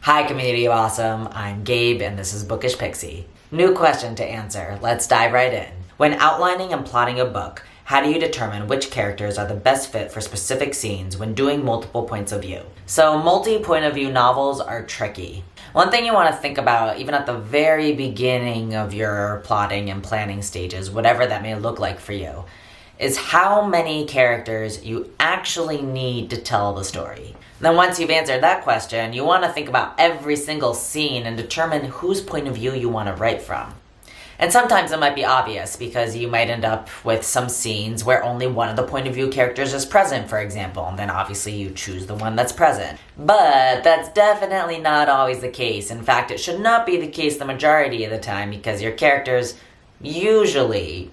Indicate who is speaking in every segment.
Speaker 1: Hi community of awesome, I'm Gabe and this is Bookish Pixie. New question to answer, let's dive right in. When outlining and plotting a book, how do you determine which characters are the best fit for specific scenes when doing multiple points of view? So multi-point of view novels are tricky. One thing you want to think about, even at the very beginning of your plotting and planning stages, whatever that may look like for you, is how many characters you actually need to tell the story. Then once you've answered that question, you want to think about every single scene and determine whose point of view you want to write from. And sometimes it might be obvious because you might end up with some scenes where only one of the point of view characters is present, for example, and then obviously you choose the one that's present. But that's definitely not always the case. In fact, it should not be the case the majority of the time because your characters usually,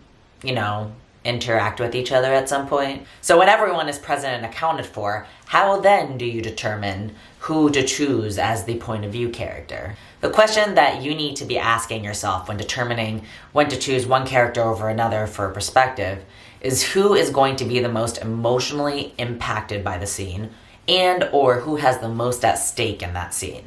Speaker 1: interact with each other at some point. So when everyone is present and accounted for, how then do you determine who to choose as the point of view character? The question that you need to be asking yourself when determining when to choose one character over another for perspective is who is going to be the most emotionally impacted by the scene and or who has the most at stake in that scene.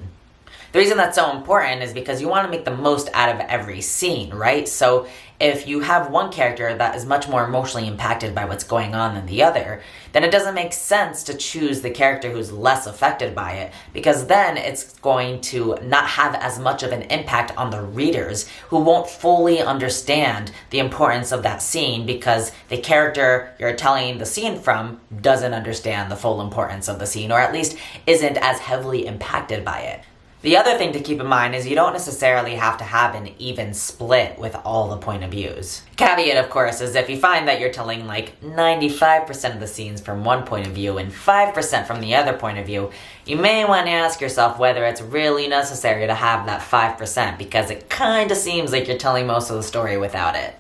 Speaker 1: The reason that's so important is because you want to make the most out of every scene, right? So if you have one character that is much more emotionally impacted by what's going on than the other, then it doesn't make sense to choose the character who's less affected by it, because then it's going to not have as much of an impact on the readers who won't fully understand the importance of that scene because the character you're telling the scene from doesn't understand the full importance of the scene, or at least isn't as heavily impacted by it. The other thing to keep in mind is you don't necessarily have to have an even split with all the point of views. Caveat, of course, is if you find that you're telling like 95% of the scenes from one point of view and 5% from the other point of view, you may want to ask yourself whether it's really necessary to have that 5% because it kind of seems like you're telling most of the story without it.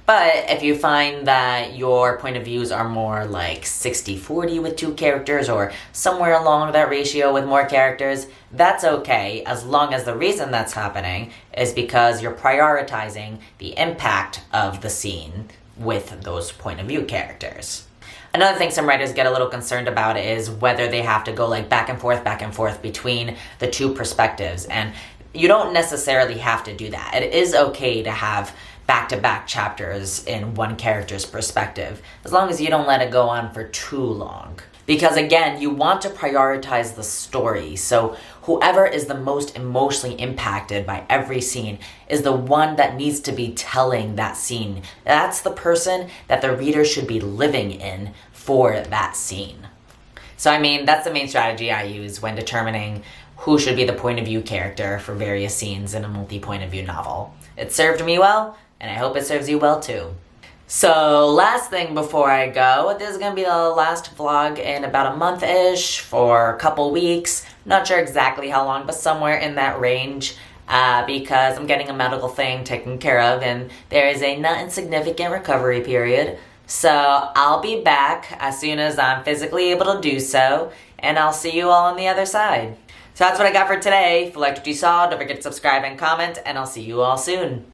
Speaker 1: But if you find that your point of views are more like 60-40 with two characters or somewhere along that ratio with more characters, that's okay as long as the reason that's happening is because you're prioritizing the impact of the scene with those point of view characters. Another thing some writers get a little concerned about is whether they have to go like back and forth between the two perspectives. And you don't necessarily have to do that. It is okay to have back-to-back chapters in one character's perspective, as long as you don't let it go on for too long. Because again, you want to prioritize the story, so whoever is the most emotionally impacted by every scene is the one that needs to be telling that scene. That's the person that the reader should be living in for that scene. So that's the main strategy I use when determining who should be the point of view character for various scenes in a multi-point of view novel. It served me well, and I hope it serves you well too. So last thing before I go, this is going to be the last vlog in about a month-ish for a couple weeks. Not sure exactly how long, but somewhere in that range because I'm getting a medical thing taken care of and there is a not insignificant recovery period. So I'll be back as soon as I'm physically able to do so, and I'll see you all on the other side. So that's what I got for today. If you liked what you saw, don't forget to subscribe and comment, and I'll see you all soon.